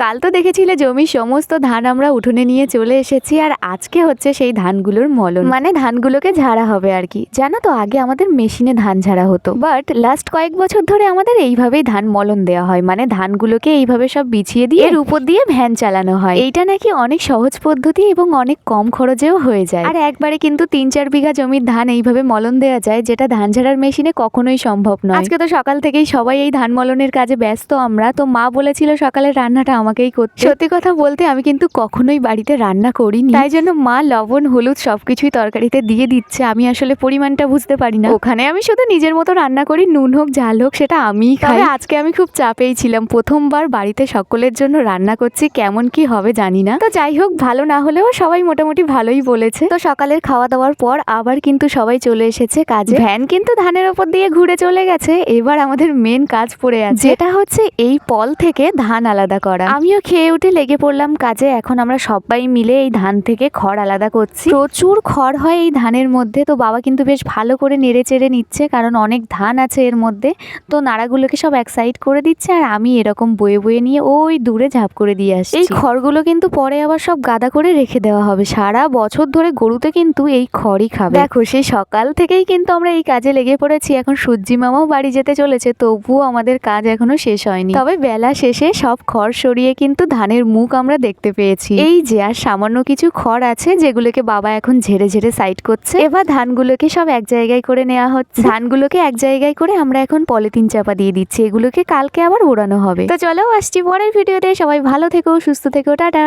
কাল তো দেখেছিলে জমির সমস্ত ধান আমরা উঠোনে নিয়ে চলে এসেছি, আর আজকে হচ্ছে সেই ধানগুলোর মলন, মানে ধানগুলোকে ঝাড়া হবে আর কি। জানো তো, আগে আমাদের মেশিনে ধান ঝাড়া হতো, বাট লাস্ট কয়েক বছর ধরে আমাদের এইভাবেই ধান মলন দেওয়া হয়, মানে ধানগুলোকে এইভাবে সব বিছিয়ে দিয়ে এর উপর দিয়ে ভ্যান চালানো হয়। এইটা নাকি অনেক সহজ পদ্ধতি এবং অনেক কম খরচেও হয়ে যায়, আর একবারে কিন্তু 3-4 বিঘা জমির ধান এইভাবে মলন দেওয়া যায়, যেটা ধান ঝাড়ার মেশিনে কখনোই সম্ভব নয়। আজকে তো সকাল থেকেই সবাই এই ধান মলনের কাজে ব্যস্ত আমরা, তো মা বলেছিল সকালের রান্নাটা আমাকেই করতে। সত্যি কথা বলতে আমি কিন্তু কখনোই বাড়িতে রান্না করিনি, তাই জন্য মা লবণ হলুদ সবকিছুই তরকারিতে দিয়ে দিচ্ছে। আমি আসলে পরিমাণটা বুঝতে পারি না, ওখানে আমি শুধু নিজের মতো রান্না করি, নুন হোক ঝাল হোক সেটা আমিই খাই। আজকে আমি খুব চাপেই ছিলাম, প্রথমবার বাড়িতে সকলের জন্য রান্না করছি, কেমন কি হবে জানি না। তো যাই হোক, ভালো না হলেও সবাই মোটামুটি ভালোই বলেছে। তো সকালের খাওয়া দাওয়ার পর আবার কিন্তু সবাই চলে এসেছে কাজে। ভ্যান কিন্তু ধানের ওপর দিয়ে ঘুরে চলে গেছে, এবার আমাদের মেন কাজ পড়ে আছে, যেটা হচ্ছে এই পল থেকে ধান আলাদা করা। আমিও খেয়ে উঠে লেগে পড়লাম কাজে। এখন আমরা সবাই মিলে এই ধান থেকে খড় আলাদা করছি। প্রচুর খড় হয় এই ধানের মধ্যে, তো বাবা কিন্তু বেশ ভালো করে নেড়ে চেড়ে নিচ্ছে, কারণ অনেক ধান আছে এর মধ্যে। তো নাড়াগুলোকে সব এক সাইড করে দিচ্ছে, আর আমি এরকম বয়ে বয়ে নিয়ে ওই দূরে ঝাঁপ করে দিয়ে আসছি। এই খড়গুলো কিন্তু পরে আবার সব গাদা করে রেখে দেওয়া হবে, সারা বছর ধরে গরুতে কিন্তু এই খড়ই খাবে। দেখো, সেই সকাল থেকেই কিন্তু আমরা এই কাজে লেগে পড়েছি। এখন সূর্যি মামাও বাড়ি যেতে চলেছে, তবুও আমাদের কাজ এখনো শেষ হয়নি। তবে বেলা শেষে সব খড় সরিয়ে কিন্তু ধানের মুখ আমরা দেখতে পেয়েছি। এই যে আর সামান্য কিছু খড় আছে, যেগুলোকে বাবা এখন ঝেড়ে ঝেড়ে সাইড করছে। এবার ধানগুলোকে সব এক জায়গায় করে নেওয়া হচ্ছে। ধানগুলোকে এক জায়গায় করে আমরা এখন পলিথিন চাপা দিয়ে দিচ্ছি, এগুলোকে কালকে আবার ওড়ানো হবে। তো চলো, আসছি পরের ভিডিওতে। সবাই ভালো থেকো, সুস্থ থেকো, টাটা।